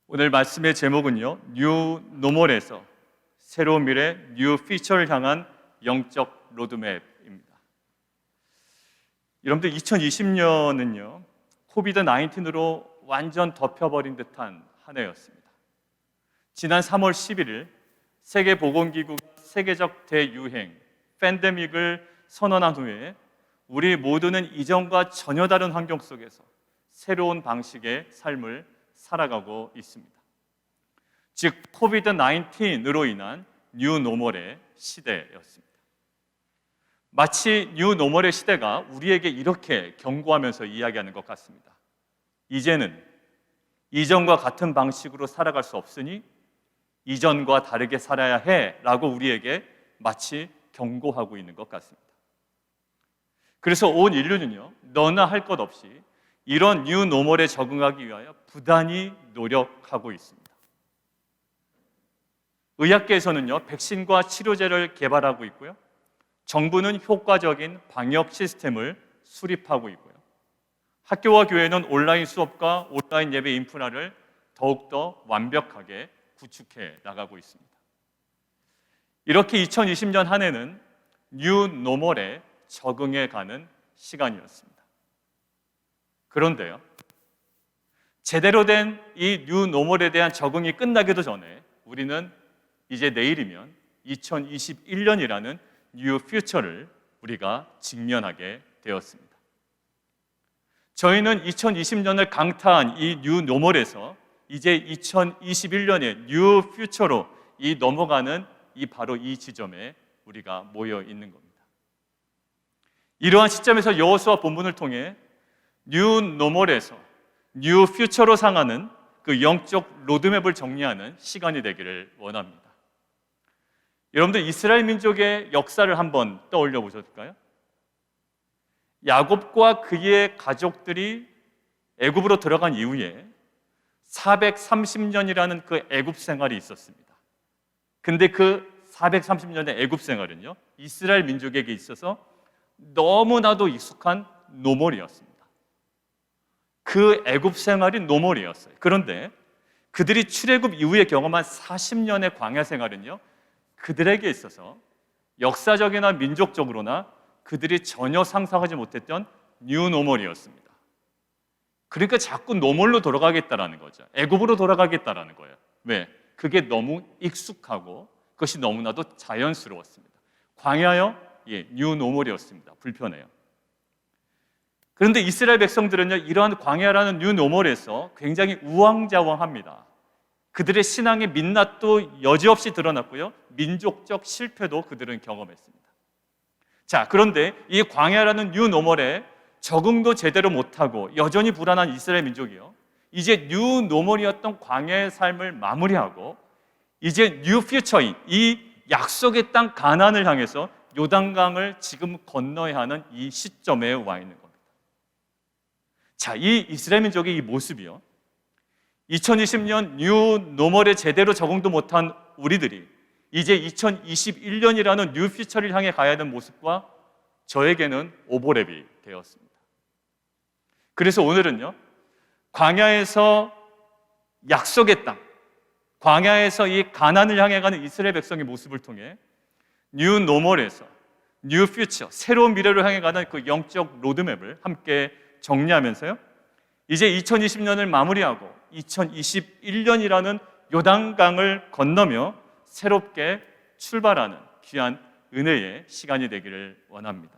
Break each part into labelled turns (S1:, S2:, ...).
S1: 오늘 말씀의 제목은요, 뉴 노멀에서 새로운 미래, 뉴 피처를 향한 영적 로드맵입니다. 여러분들 2020년은요, 코비드 19으로 완전 덮여버린 듯한 한 해였습니다. 지난 3월 11일 세계보건기구가 세계적 대유행, 팬데믹을 선언한 후에 우리 모두는 이전과 전혀 다른 환경 속에서 새로운 방식의 삶을 살아가고 있습니다. 즉 코비드 19으로 인한 뉴 노멀의 시대였습니다. 마치 뉴 노멀의 시대가 우리에게 이렇게 경고하면서 이야기하는 것 같습니다. 이제는 이전과 같은 방식으로 살아갈 수 없으니 이전과 다르게 살아야 해라고 우리에게 마치 경고하고 있는 것 같습니다. 그래서 온 인류는요, 너나 할 것 없이 이런 뉴 노멀에 적응하기 위하여 부단히 노력하고 있습니다. 의학계에서는요, 백신과 치료제를 개발하고 있고요. 정부는 효과적인 방역 시스템을 수립하고 있고요. 학교와 교회는 온라인 수업과 온라인 예배 인프라를 더욱더 완벽하게 구축해 나가고 있습니다. 이렇게 2020년 한 해는 뉴 노멀에 적응해 가는 시간이었습니다. 그런데요, 제대로 된 이 뉴 노멀에 대한 적응이 끝나기도 전에 우리는 이제 내일이면 2021년이라는 뉴 퓨처를 우리가 직면하게 되었습니다. 저희는 2020년을 강타한 이 뉴 노멀에서 이제 2021년의 뉴 퓨처로 넘어가는 바로 이 지점에 우리가 모여 있는 겁니다. 이러한 시점에서 여호수아 본문을 통해 뉴 노멀에서 뉴 퓨처로 상하는 그 영적 로드맵을 정리하는 시간이 되기를 원합니다. 여러분들 이스라엘 민족의 역사를 한번 떠올려 보셨을까요? 야곱과 그의 가족들이 애굽으로 들어간 이후에 430년이라는 그 애굽 생활이 있었습니다. 근데 그 430년의 애굽 생활은요, 이스라엘 민족에게 있어서 너무나도 익숙한 노멀이었습니다. 그 애굽 생활이 노멀이었어요. 그런데 그들이 출애굽 이후에 경험한 40년의 광야 생활은요, 그들에게 있어서 역사적이나 민족적으로나 그들이 전혀 상상하지 못했던 뉴 노멀이었습니다. 그러니까 자꾸 노멀로 돌아가겠다라는 거죠. 애굽으로 돌아가겠다라는 거예요. 왜? 그게 너무 익숙하고 그것이 너무나도 자연스러웠습니다. 광야요? 뉴 노멀이었습니다. 불편해요. 그런데 이스라엘 백성들은요, 이러한 광야라는 뉴 노멀에서 굉장히 우왕좌왕합니다. 그들의 신앙의 민낯도 여지없이 드러났고요, 민족적 실패도 그들은 경험했습니다. 자, 그런데 이 광야라는 뉴 노멀에 적응도 제대로 못하고 여전히 불안한 이스라엘 민족이요, 이제 뉴 노멀이었던 광야의 삶을 마무리하고 이제 뉴 퓨처인 이 약속의 땅 가나안을 향해서 요단강을 지금 건너야 하는 이 시점에 와 있는 겁니다. 자, 이 이스라엘 민족의 이 모습이요, 2020년 뉴 노멀에 제대로 적응도 못한 우리들이 이제 2021년이라는 뉴 퓨처를 향해 가야 하는 모습과 저에게는 오버랩이 되었습니다. 그래서 오늘은요, 광야에서 약속의 땅, 광야에서 이 가나안을 향해 가는 이스라엘 백성의 모습을 통해 뉴 노멀에서 뉴 퓨처, 새로운 미래를 향해 가는 그 영적 로드맵을 함께 정리하면서요, 이제 2020년을 마무리하고 2021년이라는 요단강을 건너며 새롭게 출발하는 귀한 은혜의 시간이 되기를 원합니다.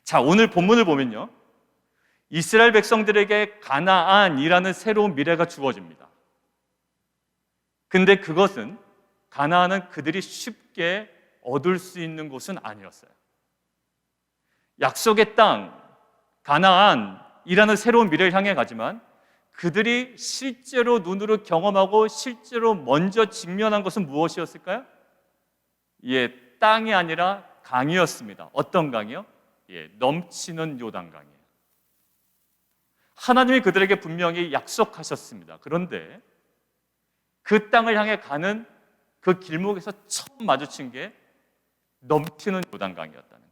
S1: 자, 오늘 본문을 보면요, 이스라엘 백성들에게 가나안이라는 새로운 미래가 주어집니다. 근데 그것은, 가나안은 그들이 쉽게 얻을 수 있는 곳은 아니었어요. 약속의 땅, 가나안이라는 새로운 미래를 향해 가지만 그들이 실제로 눈으로 경험하고 실제로 먼저 직면한 것은 무엇이었을까요? 땅이 아니라 강이었습니다. 어떤 강이요? 넘치는 요단강이에요. 하나님이 그들에게 분명히 약속하셨습니다. 그런데 그 땅을 향해 가는 그 길목에서 처음 마주친 게 넘치는 요단강이었다는 거예요.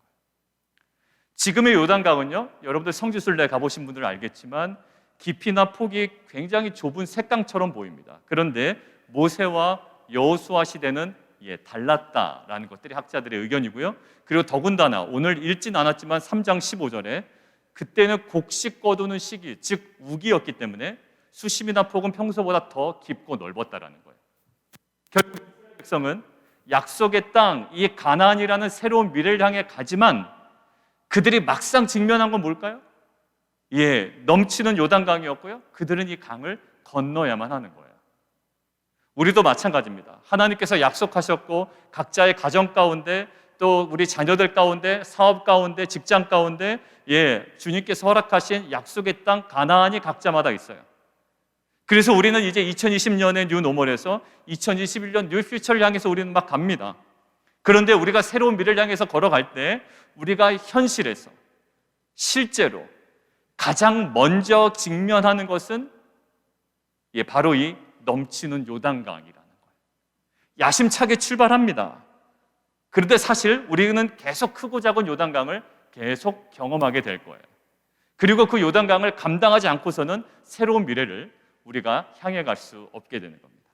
S1: 지금의 요단강은요, 여러분들 성지순례 가보신 분들은 알겠지만 깊이나 폭이 굉장히 좁은 색강처럼 보입니다. 그런데 모세와 여호수아 시대는 달랐다라는 것들이 학자들의 의견이고요. 그리고 더군다나 오늘 읽진 않았지만 3장 15절에 그때는 곡식 거두는 시기, 즉 우기였기 때문에 수심이나 폭은 평소보다 더 깊고 넓었다라는 거예요. 결국 이스라엘 백성은 약속의 땅, 이 가나안이라는 새로운 미래를 향해 가지만 그들이 막상 직면한 건 뭘까요? 넘치는 요단강이었고요. 그들은 이 강을 건너야만 하는 거예요. 우리도 마찬가지입니다. 하나님께서 약속하셨고 각자의 가정 가운데 또 우리 자녀들 가운데 사업 가운데 직장 가운데 주님께서 허락하신 약속의 땅 가나안이 각자마다 있어요. 그래서 우리는 이제 2020년의 뉴 노멀에서 2021년 뉴 퓨처를 향해서 우리는 막 갑니다. 그런데 우리가 새로운 미래를 향해서 걸어갈 때 우리가 현실에서 실제로 가장 먼저 직면하는 것은 바로 이 넘치는 요단강이라는 거예요. 야심차게 출발합니다. 그런데 사실 우리는 계속 크고 작은 요단강을 계속 경험하게 될 거예요. 그리고 그 요단강을 감당하지 않고서는 새로운 미래를 우리가 향해 갈 수 없게 되는 겁니다.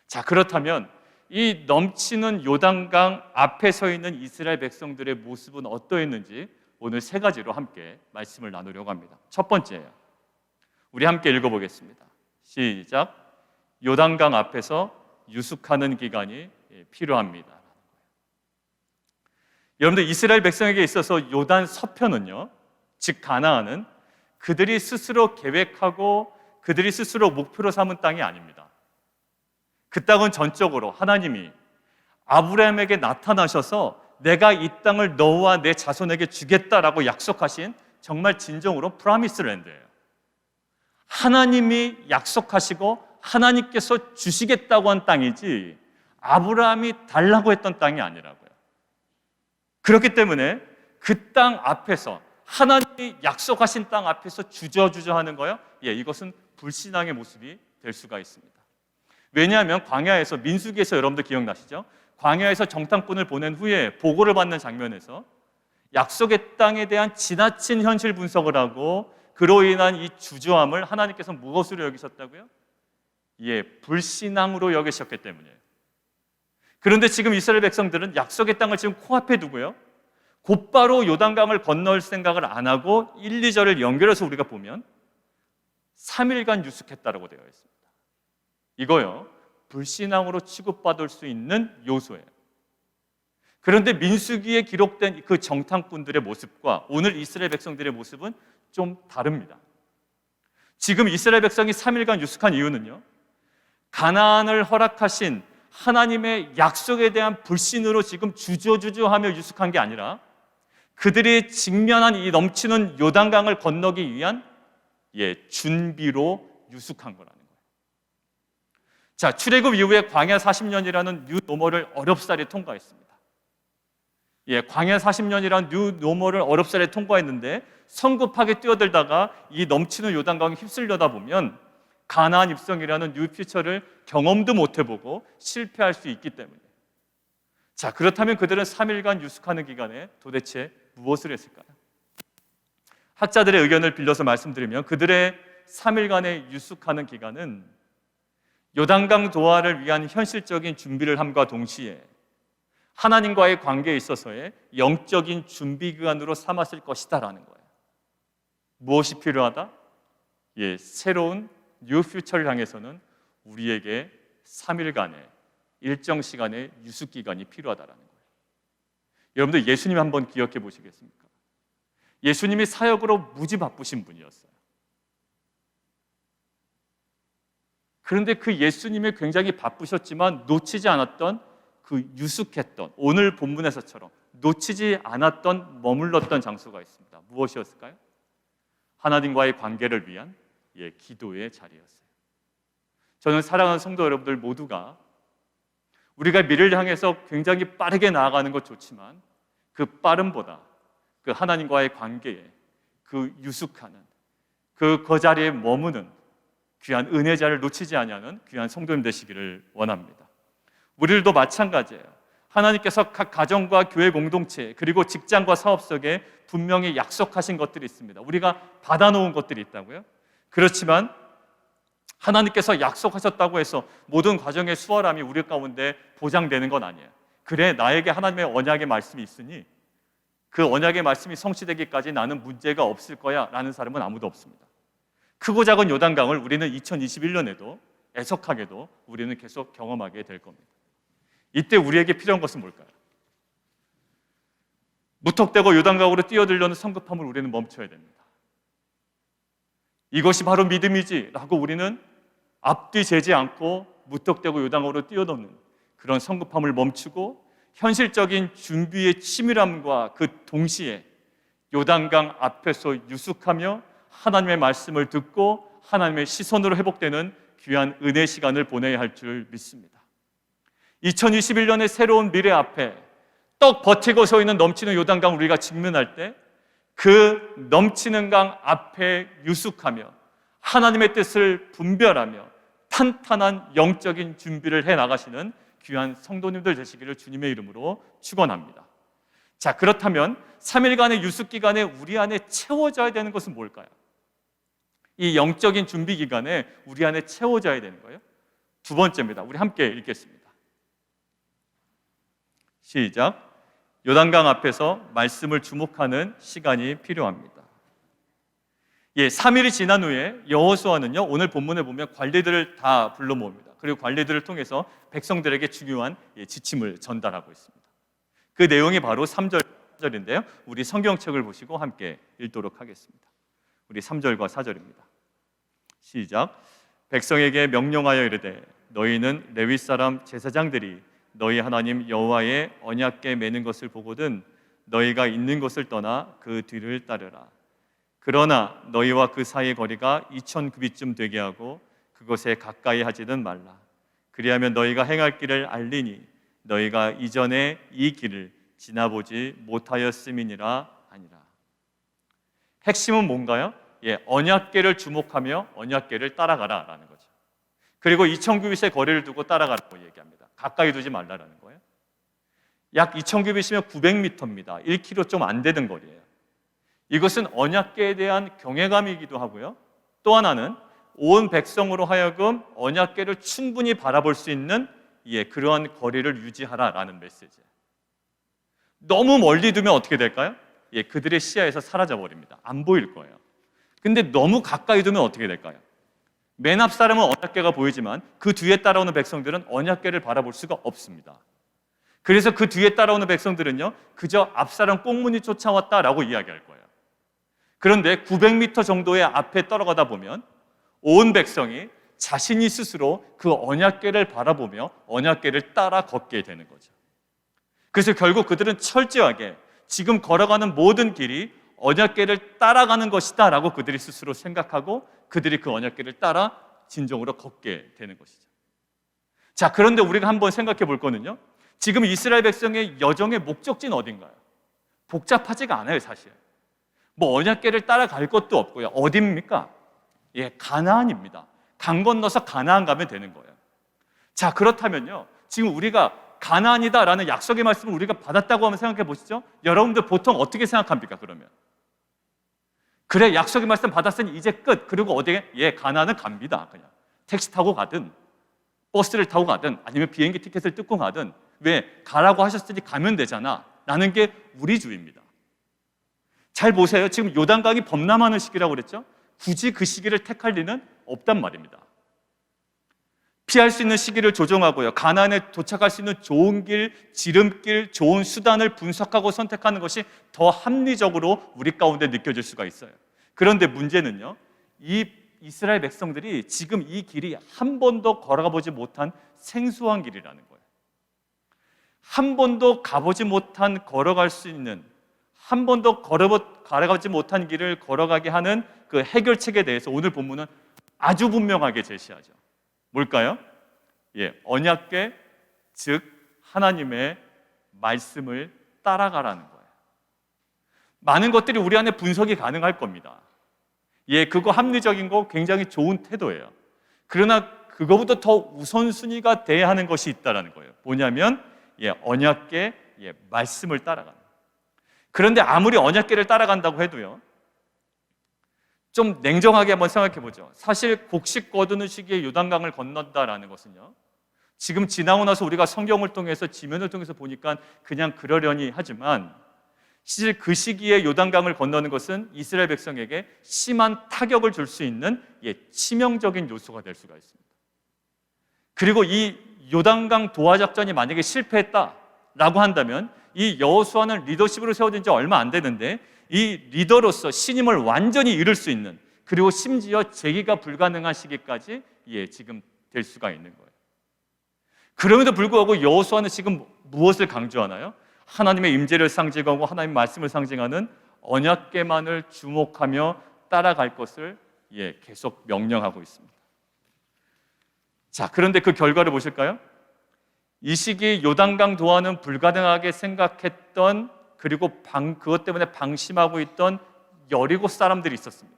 S1: 자, 그렇다면 이 넘치는 요단강 앞에 서 있는 이스라엘 백성들의 모습은 어떠했는지 오늘 세 가지로 함께 말씀을 나누려고 합니다. 첫 번째예요. 우리 함께 읽어보겠습니다. 시작. 요단강 앞에서 유숙하는 기간이 필요합니다. 여러분들, 이스라엘 백성에게 있어서 요단 서편은요, 즉 가나안은 그들이 스스로 계획하고 그들이 스스로 목표로 삼은 땅이 아닙니다. 그 땅은 전적으로 하나님이 아브라함에게 나타나셔서 내가 이 땅을 너와 내 자손에게 주겠다라고 약속하신 정말 진정으로 프라미스 랜드예요. 하나님이 약속하시고 하나님께서 주시겠다고 한 땅이지 아브라함이 달라고 했던 땅이 아니라고요. 그렇기 때문에 그 땅 앞에서 하나님이 약속하신 땅 앞에서 주저주저 하는 거요? 이것은 불신앙의 모습이 될 수가 있습니다. 왜냐하면 광야에서 민수기에서 여러분들 기억나시죠? 광야에서 정탐꾼을 보낸 후에 보고를 받는 장면에서 약속의 땅에 대한 지나친 현실 분석을 하고 그로 인한 이 주저함을 하나님께서 무엇으로 여기셨다고요? 불신앙으로 여기셨기 때문이에요. 그런데 지금 이스라엘 백성들은 약속의 땅을 지금 코앞에 두고요, 곧바로 요단강을 건널 생각을 안 하고 1, 2절을 연결해서 우리가 보면 3일간 유숙했다라고 되어 있습니다. 이거요, 불신앙으로 취급받을 수 있는 요소예요. 그런데 민수기에 기록된 그 정탐꾼들의 모습과 오늘 이스라엘 백성들의 모습은 좀 다릅니다. 지금 이스라엘 백성이 3일간 유숙한 이유는요, 가나안을 허락하신 하나님의 약속에 대한 불신으로 지금 주저주저하며 유숙한 게 아니라 그들이 직면한 이 넘치는 요단강을 건너기 위한 준비로 유숙한 거라는 거예요. 자, 출애굽 이후에 광야 40년이라는 뉴 노멀을 어렵사리 통과했습니다. 광야 40년이라는 뉴 노멀을 어렵사리 통과했는데 성급하게 뛰어들다가 이 넘치는 요단강에 휩쓸려다 보면 가나안 입성이라는 뉴 퓨처를 경험도 못 해보고 실패할 수 있기 때문에. 자, 그렇다면 그들은 3일간 유숙하는 기간에 도대체 무엇을 했을까요? 학자들의 의견을 빌려서 말씀드리면 그들의 3일간의 유숙하는 기간은 요단강 도하를 위한 현실적인 준비를 함과 동시에 하나님과의 관계에 있어서의 영적인 준비 기간으로 삼았을 것이다라는 거예요. 무엇이 필요하다? 새로운 뉴 퓨처를 향해서는 우리에게 3일간의 일정 시간의 유숙 기간이 필요하다라는 거예요. 여러분들, 예수님 한번 기억해 보시겠습니까? 예수님이 사역으로 무지 바쁘신 분이었어요. 그런데 그 예수님이 굉장히 바쁘셨지만 놓치지 않았던 그 유숙했던, 오늘 본문에서처럼 놓치지 않았던 머물렀던 장소가 있습니다. 무엇이었을까요? 하나님과의 관계를 위한 기도의 자리였어요. 저는 사랑하는 성도 여러분들 모두가 우리가 미래를 향해서 굉장히 빠르게 나아가는 것 좋지만 그 빠름보다 그 하나님과의 관계에 그 유숙하는 그 자리에 머무는 귀한 은혜의 자리를 놓치지 않냐는 귀한 성도님 되시기를 원합니다. 우리들도 마찬가지예요. 하나님께서 각 가정과 교회 공동체 그리고 직장과 사업 속에 분명히 약속하신 것들이 있습니다. 우리가 받아놓은 것들이 있다고요. 그렇지만 하나님께서 약속하셨다고 해서 모든 과정의 수월함이 우리 가운데 보장되는 건 아니에요. 그래, 나에게 하나님의 언약의 말씀이 있으니 그 언약의 말씀이 성취되기까지 나는 문제가 없을 거야 라는 사람은 아무도 없습니다. 크고 작은 요단강을 우리는 2021년에도 애석하게도 우리는 계속 경험하게 될 겁니다. 이때 우리에게 필요한 것은 뭘까요? 무턱대고 요단강으로 뛰어들려는 성급함을 우리는 멈춰야 됩니다. 이것이 바로 믿음이지 라고 우리는 앞뒤 재지 않고 무턱대고 요단강으로 뛰어드는 그런 성급함을 멈추고 현실적인 준비의 치밀함과 그 동시에 요단강 앞에서 유숙하며 하나님의 말씀을 듣고 하나님의 시선으로 회복되는 귀한 은혜 시간을 보내야 할 줄 믿습니다. 2021년의 새로운 미래 앞에 떡 버티고 서 있는 넘치는 요단강 우리가 직면할 때 그 넘치는 강 앞에 유숙하며 하나님의 뜻을 분별하며 탄탄한 영적인 준비를 해 나가시는 귀한 성도님들 되시기를 주님의 이름으로 축원합니다. 자, 그렇다면 3일간의 유숙 기간에 우리 안에 채워져야 되는 것은 뭘까요? 이 영적인 준비 기간에 우리 안에 채워져야 되는 거예요. 두 번째입니다. 우리 함께 읽겠습니다. 시작. 요단강 앞에서 말씀을 주목하는 시간이 필요합니다. 3일이 지난 후에 여호수아는요, 오늘 본문에 보면 관리들을 다 불러 모읍니다. 그리고 관리들을 통해서 백성들에게 중요한 지침을 전달하고 있습니다. 그 내용이 바로 3절인데요. 우리 성경책을 보시고 함께 읽도록 하겠습니다. 우리 3절과 4절입니다. 시작. 백성에게 명령하여 이르되 너희는 레위 사람 제사장들이 너희 하나님 여호와의 언약궤 매는 것을 보거든 너희가 있는 곳을 떠나 그 뒤를 따르라. 그러나 너희와 그 사이의 거리가 2000규빗쯤 되게 하고 그것에 가까이 하지는 말라. 그리하면 너희가 행할 길을 알리니 너희가 이전에 이 길을 지나보지 못하였음이니라 아니라. 핵심은 뭔가요? 언약궤를 주목하며 언약궤를 따라가라라는 거죠. 그리고 2000규빗의 거리를 두고 따라가라고 얘기합니다. 가까이 두지 말라라는 거예요. 약 2000규빗이면 900m입니다. 1km 좀 안 되는 거리예요. 이것은 언약궤에 대한 경외감이기도 하고요. 또 하나는 온 백성으로 하여금 언약궤를 충분히 바라볼 수 있는 그러한 거리를 유지하라라는 메시지예요. 너무 멀리 두면 어떻게 될까요? 그들의 시야에서 사라져버립니다. 안 보일 거예요. 근데 너무 가까이 두면 어떻게 될까요? 맨 앞 사람은 언약궤가 보이지만 그 뒤에 따라오는 백성들은 언약궤를 바라볼 수가 없습니다. 그래서 그 뒤에 따라오는 백성들은요, 그저 앞 사람 꽁무니 쫓아왔다라고 이야기할 거예요. 그런데 900m 정도의 앞에 떨어가다 보면 온 백성이 자신이 스스로 그 언약궤를 바라보며 언약궤를 따라 걷게 되는 거죠. 그래서 결국 그들은 철저하게 지금 걸어가는 모든 길이 언약궤를 따라가는 것이다 라고 그들이 스스로 생각하고 그들이 그 언약궤를 따라 진정으로 걷게 되는 것이죠. 자, 그런데 우리가 한번 생각해 볼 거는요, 지금 이스라엘 백성의 여정의 목적지는 어딘가요? 복잡하지가 않아요, 사실. 언약궤를 따라갈 것도 없고요. 어디입니까? 가나안입니다. 강 건너서 가나안 가면 되는 거예요. 자, 그렇다면요, 지금 우리가 가나안이다라는 약속의 말씀을 우리가 받았다고 하면 생각해 보시죠. 여러분들 보통 어떻게 생각합니까, 그러면? 그래, 약속의 말씀 받았으니 이제 끝. 그리고 어디에? 가나안은 갑니다. 그냥 택시 타고 가든 버스를 타고 가든 아니면 비행기 티켓을 뜯고 가든 왜? 가라고 하셨으니 가면 되잖아 라는 게 우리 주의입니다. 잘 보세요. 지금 요단강이 범람하는 시기라고 그랬죠? 굳이 그 시기를 택할 리는 없단 말입니다. 피할 수 있는 시기를 조정하고요, 가나안에 도착할 수 있는 좋은 길, 지름길, 좋은 수단을 분석하고 선택하는 것이 더 합리적으로 우리 가운데 느껴질 수가 있어요. 그런데 문제는요, 이 이스라엘 백성들이 지금 이 길이 한 번도 걸어가 보지 못한 생소한 길이라는 거예요. 한 번도 가보지 못한, 걸어갈 수 있는, 한 번도 걸어가지 못한 길을 걸어가게 하는 그 해결책에 대해서 오늘 본문은 아주 분명하게 제시하죠. 뭘까요? 언약궤, 즉 하나님의 말씀을 따라가라는 거예요. 많은 것들이 우리 안에 분석이 가능할 겁니다. 그거 합리적인 거 굉장히 좋은 태도예요. 그러나 그거보다 더 우선순위가 돼야 하는 것이 있다는 거예요. 뭐냐면 언약궤, 말씀을 따라가는 거예요. 그런데 아무리 언약궤를 따라간다고 해도요, 좀 냉정하게 한번 생각해 보죠. 사실 곡식 거두는 시기에 요단강을 건넌다라는 것은요, 지금 지나고 나서 우리가 성경을 통해서 지면을 통해서 보니까 그냥 그러려니 하지만 사실 그 시기에 요단강을 건너는 것은 이스라엘 백성에게 심한 타격을 줄 수 있는 치명적인 요소가 될 수가 있습니다. 그리고 이 요단강 도하 작전이 만약에 실패했다라고 한다면 이 여호수아는 리더십으로 세워진 지 얼마 안 되는데 이 리더로서 신임을 완전히 잃을 수 있는, 그리고 심지어 재기가 불가능한 시기까지 지금 될 수가 있는 거예요. 그럼에도 불구하고 여호수아는 지금 무엇을 강조하나요? 하나님의 임재를 상징하고 하나님의 말씀을 상징하는 언약궤만을 주목하며 따라갈 것을 계속 명령하고 있습니다. 자, 그런데 그 결과를 보실까요? 이 시기 요단강 도하는 불가능하게 생각했던, 그리고 그것 때문에 방심하고 있던 여리고 사람들이 있었습니다.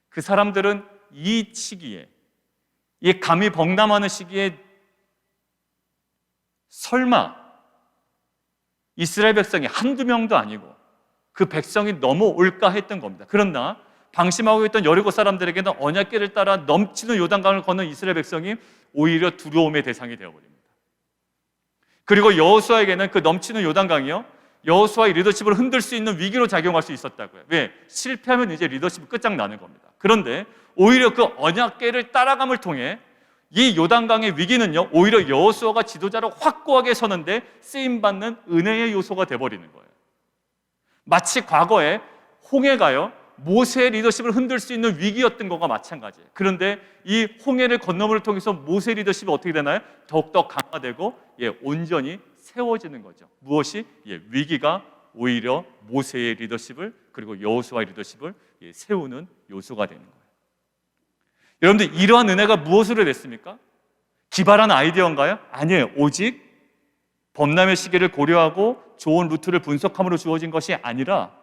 S1: 그 사람들은 이 시기에, 이 감히 벙남하는 시기에 설마 이스라엘 백성이 한두 명도 아니고 그 백성이 넘어올까 했던 겁니다. 그러나 방심하고 있던 여리고 사람들에게는 언약궤를 따라 넘치는 요단강을 건넌 이스라엘 백성이 오히려 두려움의 대상이 되어버립니다. 그리고 여호수아에게는 그 넘치는 요단강이요, 여호수아의 리더십을 흔들 수 있는 위기로 작용할 수 있었다고요. 왜? 실패하면 이제 리더십이 끝장나는 겁니다. 그런데 오히려 그 언약궤를 따라감을 통해 이 요단강의 위기는요, 오히려 여호수아가 지도자로 확고하게 서는데 쓰임받는 은혜의 요소가 돼버리는 거예요. 마치 과거에 홍해가요, 모세의 리더십을 흔들 수 있는 위기였던 것과 마찬가지예요. 그런데 이 홍해를 건너물을 통해서 모세의 리더십이 어떻게 되나요? 더욱더 강화되고 온전히 세워지는 거죠. 무엇이? 위기가 오히려 모세의 리더십을, 그리고 여호수아의 리더십을 세우는 요소가 되는 거예요. 여러분들, 이러한 은혜가 무엇으로 됐습니까? 기발한 아이디어인가요? 아니에요. 오직 범람의 시기를 고려하고 좋은 루트를 분석함으로 주어진 것이 아니라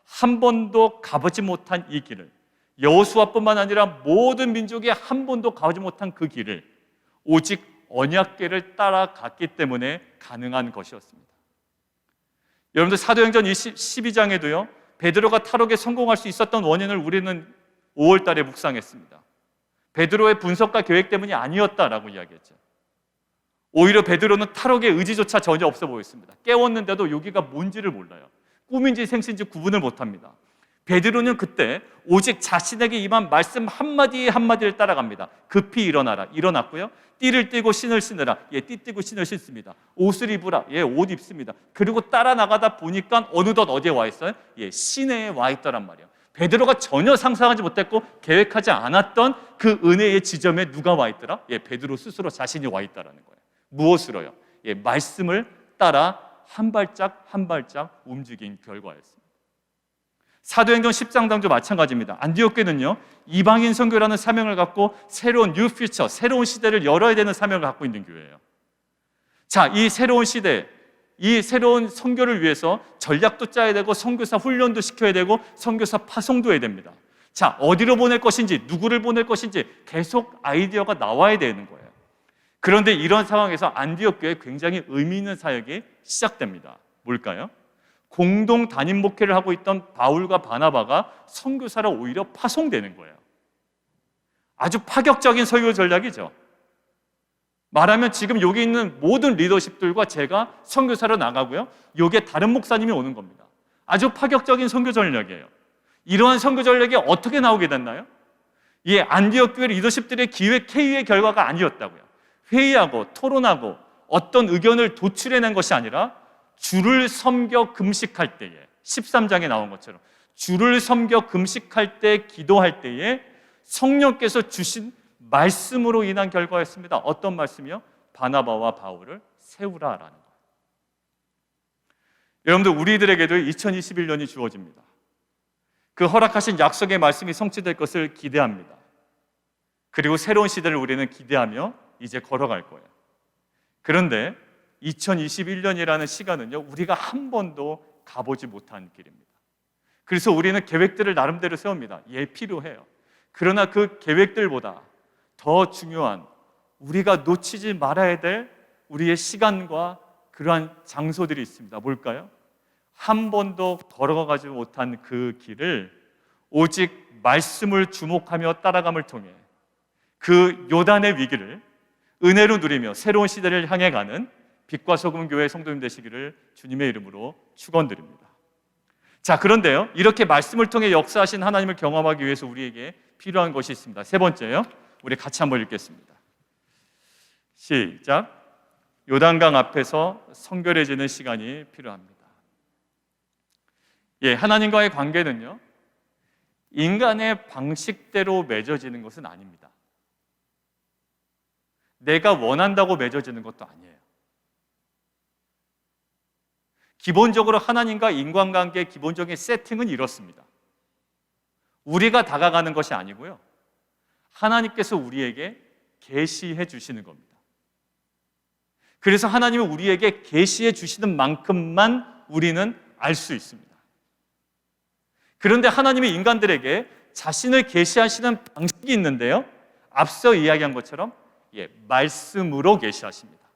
S1: 한 번도 가보지 못한 이 길을, 여호수아뿐만 아니라 모든 민족이 한 번도 가보지 못한 그 길을 오직 언약궤를 따라갔기 때문에 가능한 것이었습니다. 여러분들, 사도행전 12장에도요 베드로가 탈옥에 성공할 수 있었던 원인을 우리는 5월 달에 묵상했습니다. 베드로의 분석과 계획 때문이 아니었다라고 이야기했죠. 오히려 베드로는 탈옥의 의지조차 전혀 없어 보였습니다. 깨웠는데도 여기가 뭔지를 몰라요. 꿈인지 생신지 구분을 못합니다. 베드로는 그때 오직 자신에게 임한 말씀 한마디 한마디를 따라갑니다. 급히 일어나라. 일어났고요, 띠를 띠고 신을 신으라. 띠 띠고 신을 신습니다. 옷을 입으라. 옷 입습니다. 그리고 따라 나가다 보니까 어느덧 어디에 와 있어요? 시내에 와 있더란 말이에요. 베드로가 전혀 상상하지 못했고 계획하지 않았던 그 은혜의 지점에 누가 와 있더라? 베드로 스스로 자신이 와 있다라는 거예요. 무엇으로요? 말씀을 따라 한 발짝 한 발짝 움직인 결과였습니다. 사도행전 10장도 마찬가지입니다. 안디옥교는요, 이방인 선교라는 사명을 갖고 새로운 뉴 퓨처, 새로운 시대를 열어야 되는 사명을 갖고 있는 교회예요. 자, 이 새로운 시대, 이 새로운 선교를 위해서 전략도 짜야 되고 선교사 훈련도 시켜야 되고 선교사 파송도 해야 됩니다. 자, 어디로 보낼 것인지, 누구를 보낼 것인지 계속 아이디어가 나와야 되는 거예요. 그런데 이런 상황에서 안디옥 교회에 굉장히 의미 있는 사역이 시작됩니다. 뭘까요? 공동 단임 목회를 하고 있던 바울과 바나바가 선교사로 오히려 파송되는 거예요. 아주 파격적인 설교 전략이죠. 말하면 지금 여기 있는 모든 리더십들과 제가 선교사로 나가고요, 여기에 다른 목사님이 오는 겁니다. 아주 파격적인 선교 전략이에요. 이러한 선교 전략이 어떻게 나오게 됐나요? 안디옥 교회 리더십들의 기획 회의의 결과가 아니었다고요. 회의하고 토론하고 어떤 의견을 도출해낸 것이 아니라 주를 섬겨 금식할 때에, 13장에 나온 것처럼 주를 섬겨 금식할 때, 기도할 때에 성령께서 주신 말씀으로 인한 결과였습니다. 어떤 말씀이요? 바나바와 바울을 세우라라는 거예요. 여러분들, 우리들에게도 2021년이 주어집니다. 그 허락하신 약속의 말씀이 성취될 것을 기대합니다. 그리고 새로운 시대를 우리는 기대하며 이제 걸어갈 거예요. 그런데 2021년이라는 시간은요, 우리가 한 번도 가보지 못한 길입니다. 그래서 우리는 계획들을 나름대로 세웁니다. 필요해요. 그러나 그 계획들보다 더 중요한, 우리가 놓치지 말아야 될 우리의 시간과 그러한 장소들이 있습니다. 뭘까요? 한 번도 걸어가지 못한 그 길을 오직 말씀을 주목하며 따라감을 통해 그 요단의 위기를 은혜로 누리며 새로운 시대를 향해 가는 빛과 소금 교회 성도님 되시기를 주님의 이름으로 축원드립니다. 자, 그런데요, 이렇게 말씀을 통해 역사하신 하나님을 경험하기 위해서 우리에게 필요한 것이 있습니다. 세 번째요, 우리 같이 한번 읽겠습니다. 시작. 요단강 앞에서 성결해지는 시간이 필요합니다. 하나님과의 관계는요, 인간의 방식대로 맺어지는 것은 아닙니다. 내가 원한다고 맺어지는 것도 아니에요. 기본적으로 하나님과 인간관계의 기본적인 세팅은 이렇습니다. 우리가 다가가는 것이 아니고요, 하나님께서 우리에게 계시해 주시는 겁니다. 그래서 하나님은 우리에게 계시해 주시는 만큼만 우리는 알 수 있습니다. 그런데 하나님이 인간들에게 자신을 계시하시는 방식이 있는데요, 앞서 이야기한 것처럼 말씀으로 계시하십니다.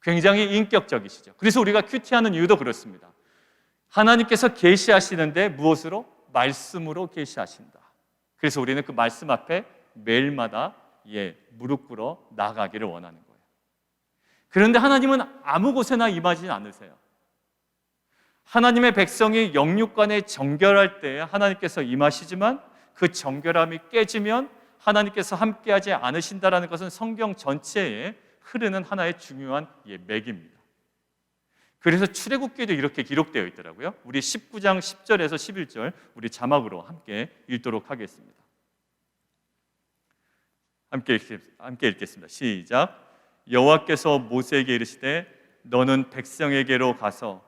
S1: 굉장히 인격적이시죠. 그래서 우리가 큐티하는 이유도 그렇습니다. 하나님께서 계시하시는데 무엇으로? 말씀으로 계시하신다. 그래서 우리는 그 말씀 앞에 매일마다 무릎 꿇어 나아가기를 원하는 거예요. 그런데 하나님은 아무 곳에나 임하지 않으세요. 하나님의 백성이 영육간에 정결할 때 하나님께서 임하시지만 그 정결함이 깨지면 하나님께서 함께하지 않으신다라는 것은 성경 전체에 흐르는 하나의 중요한 맥입니다. 그래서 출애굽기에도 이렇게 기록되어 있더라고요. 우리 19장 10절에서 11절 우리 자막으로 함께 읽도록 하겠습니다. 함께 읽겠습니다. 시작. 여호와께서 모세에게 이르시되 너는 백성에게로 가서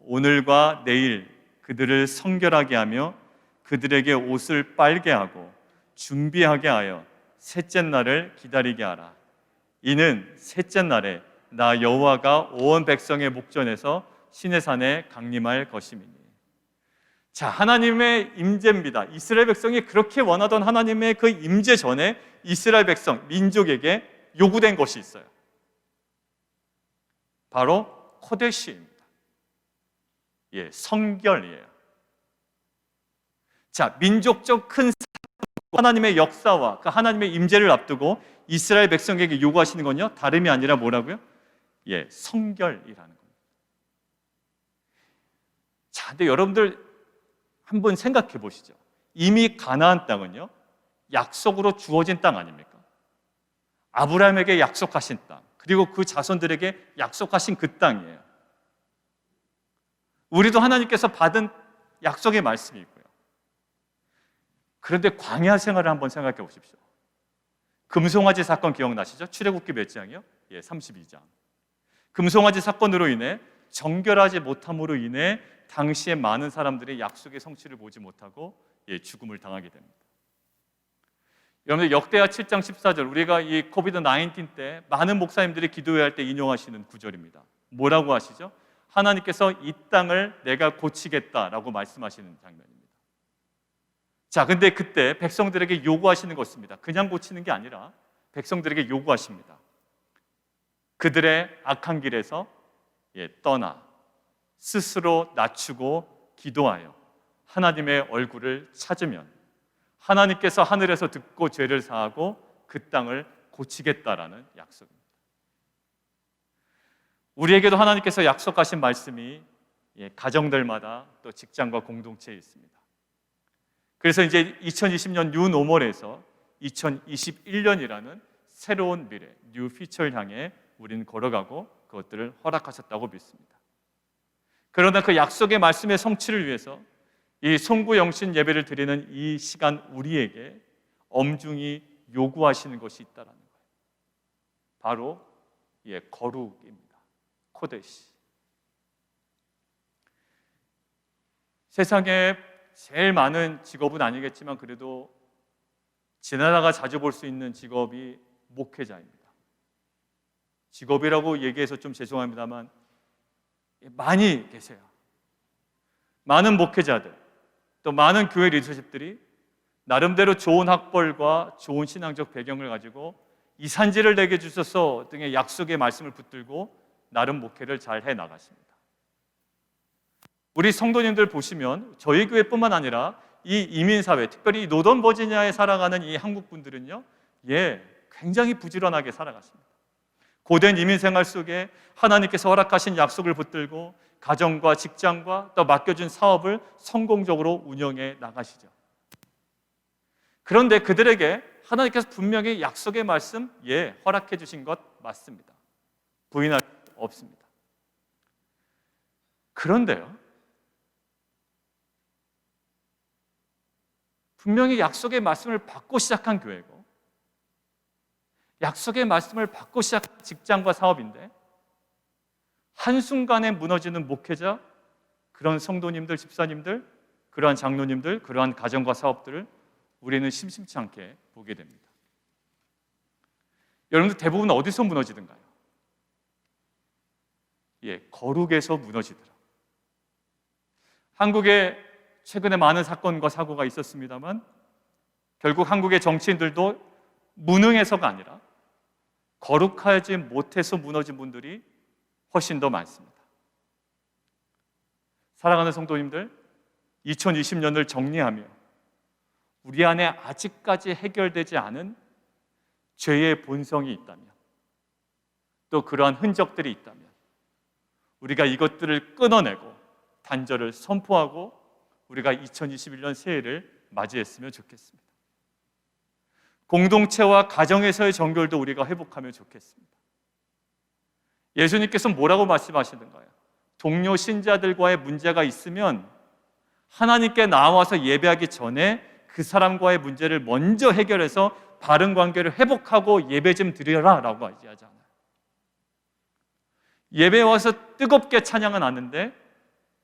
S1: 오늘과 내일 그들을 성결하게 하며 그들에게 옷을 빨게 하고 준비하게 하여 셋째 날을 기다리게 하라. 이는 셋째 날에 나 여호와가 온 백성의 목전에서 시내산에 강림할 것임이니. 자, 하나님의 임재입니다. 이스라엘 백성이 그렇게 원하던 하나님의 그 임재 전에 이스라엘 백성, 민족에게 요구된 것이 있어요. 바로 코데시입니다. 성결이에요. 자, 민족적 큰 하나님의 역사와 그 하나님의 임재를 앞두고 이스라엘 백성에게 요구하시는 건요, 다름이 아니라 뭐라고요? 성결이라는 겁니다. 자, 근데 여러분들 한번 생각해 보시죠. 이미 가나안 땅은요, 약속으로 주어진 땅 아닙니까? 아브라함에게 약속하신 땅, 그리고 그 자손들에게 약속하신 그 땅이에요. 우리도 하나님께서 받은 약속의 말씀이 있고요. 그런데 광야 생활을 한번 생각해 보십시오. 금송아지 사건 기억나시죠? 출애굽기 몇 장이요? 32장. 금송아지 사건으로 인해 정결하지 못함으로 인해 당시에 많은 사람들이 약속의 성취를 보지 못하고 죽음을 당하게 됩니다. 여러분들 역대하 7장 14절, 우리가 이 코비드 19 때 많은 목사님들이 기도해야 할 때 인용하시는 구절입니다. 뭐라고 하시죠? 하나님께서 이 땅을 내가 고치겠다라고 말씀하시는 장면입니다. 자, 근데 그때 백성들에게 요구하시는 것입니다. 그냥 고치는 게 아니라 백성들에게 요구하십니다. 그들의 악한 길에서 떠나 스스로 낮추고 기도하여 하나님의 얼굴을 찾으면 하나님께서 하늘에서 듣고 죄를 사하고 그 땅을 고치겠다라는 약속입니다. 우리에게도 하나님께서 약속하신 말씀이 가정들마다 또 직장과 공동체에 있습니다. 그래서 이제 2020년 뉴 노멀에서 2021년이라는 새로운 미래, 뉴 퓨처를 향해 우리는 걸어가고 그것들을 허락하셨다고 믿습니다. 그러나 그 약속의 말씀의 성취를 위해서 이 송구영신 예배를 드리는 이 시간 우리에게 엄중히 요구하시는 것이 있다는 거예요. 바로 거룩입니다. 코데시. 세상에 제일 많은 직업은 아니겠지만 그래도 지나다가 자주 볼 수 있는 직업이 목회자입니다. 직업이라고 얘기해서 좀 죄송합니다만 많이 계세요. 많은 목회자들, 또 많은 교회 리더십들이 나름대로 좋은 학벌과 좋은 신앙적 배경을 가지고 이 산지를 내게 주셔서 등의 약속의 말씀을 붙들고 나름 목회를 잘 해나가십니다. 우리 성도님들 보시면 저희 교회뿐만 아니라 이 이민사회, 특별히 노던 버지니아에 살아가는 이 한국 분들은요, 굉장히 부지런하게 살아갔습니다. 고된 이민 생활 속에 하나님께서 허락하신 약속을 붙들고 가정과 직장과 또 맡겨준 사업을 성공적으로 운영해 나가시죠. 그런데 그들에게 하나님께서 분명히 약속의 말씀, 허락해 주신 것 맞습니다. 부인할 수 없습니다. 그런데요, 분명히 약속의 말씀을 받고 시작한 교회고 약속의 말씀을 받고 시작한 직장과 사업인데 한순간에 무너지는 목회자, 그런 성도님들, 집사님들, 그러한 장로님들, 그러한 가정과 사업들을 우리는 심심치 않게 보게 됩니다. 여러분들 대부분 어디서 무너지던가요? 거룩에서 무너지더라. 한국에 최근에 많은 사건과 사고가 있었습니다만 결국 한국의 정치인들도 무능해서가 아니라 거룩하지 못해서 무너진 분들이 훨씬 더 많습니다. 사랑하는 성도님들, 2020년을 정리하며 우리 안에 아직까지 해결되지 않은 죄의 본성이 있다면, 또 그러한 흔적들이 있다면 우리가 이것들을 끊어내고 단절을 선포하고 우리가 2021년 새해를 맞이했으면 좋겠습니다. 공동체와 가정에서의 정결도 우리가 회복하면 좋겠습니다. 예수님께서 뭐라고 말씀하시는가요? 동료 신자들과의 문제가 있으면 하나님께 나와서 예배하기 전에 그 사람과의 문제를 먼저 해결해서 바른 관계를 회복하고 예배 좀 드려라 라고 얘기하잖아요. 예배에 와서 뜨겁게 찬양은 하는데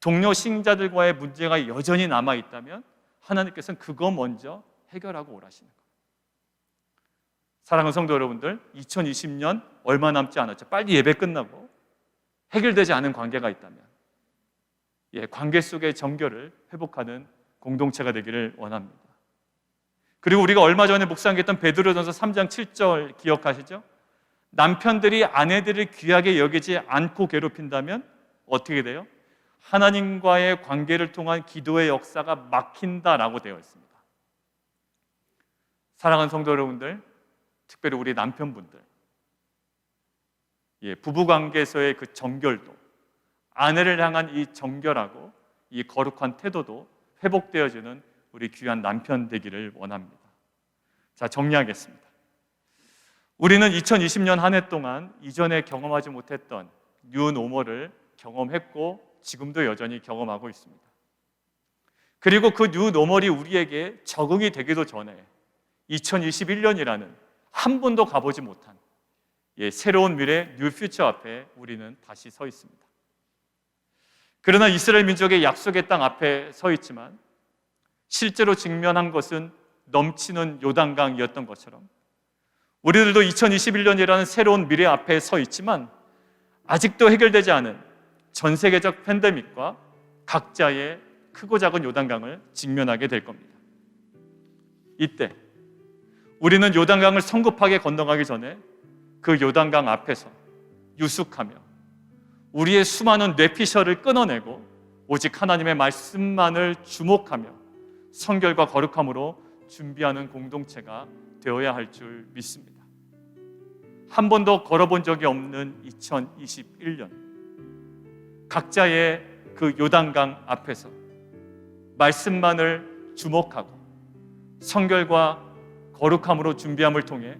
S1: 동료 신자들과의 문제가 여전히 남아있다면 하나님께서는 그거 먼저 해결하고 오라시는 거예요. 사랑하는 성도 여러분들, 2020년 얼마 남지 않았죠. 빨리 예배 끝나고 해결되지 않은 관계가 있다면 관계 속의 정결을 회복하는 공동체가 되기를 원합니다. 그리고 우리가 얼마 전에 묵상했던 베드로전서 3장 7절 기억하시죠? 남편들이 아내들을 귀하게 여기지 않고 괴롭힌다면 어떻게 돼요? 하나님과의 관계를 통한 기도의 역사가 막힌다라고 되어 있습니다. 사랑하는 성도 여러분들, 특별히 우리 남편분들, 부부관계에서의 그 정결도, 아내를 향한 이 정결하고 이 거룩한 태도도 회복되어지는 우리 귀한 남편 되기를 원합니다. 자, 정리하겠습니다. 우리는 2020년 한 해 동안 이전에 경험하지 못했던 뉴노멀을 경험했고 지금도 여전히 경험하고 있습니다. 그리고 그 뉴노멀이 우리에게 적응이 되기도 전에 2021년이라는 한 번도 가보지 못한 새로운 미래 뉴퓨처 앞에 우리는 다시 서 있습니다. 그러나 이스라엘 민족의 약속의 땅 앞에 서 있지만 실제로 직면한 것은 넘치는 요단강이었던 것처럼 우리들도 2021년이라는 새로운 미래 앞에 서 있지만 아직도 해결되지 않은 전 세계적 팬데믹과 각자의 크고 작은 요단강을 직면하게 될 겁니다. 이때 우리는 요단강을 성급하게 건너가기 전에 그 요단강 앞에서 유숙하며 우리의 수많은 뇌피셜을 끊어내고 오직 하나님의 말씀만을 주목하며 성결과 거룩함으로 준비하는 공동체가 되어야 할 줄 믿습니다. 한 번도 걸어본 적이 없는 2021년, 각자의 그 요단강 앞에서 말씀만을 주목하고 성결과 거룩함으로 준비함을 통해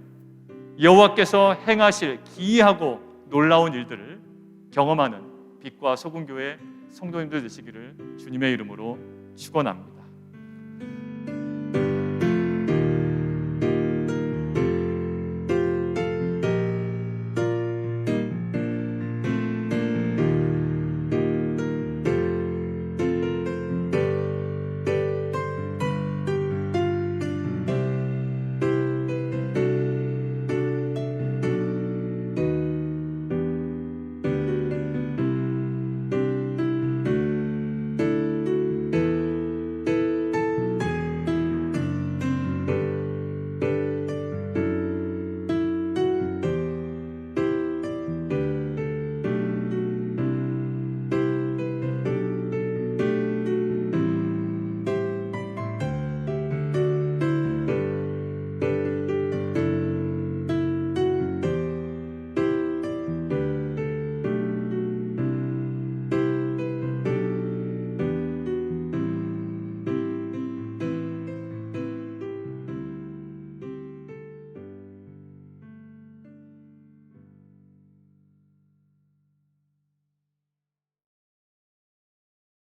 S1: 여호와께서 행하실 기이하고 놀라운 일들을 경험하는 빛과 소금교회 성도님들 되시기를 주님의 이름으로 축원합니다.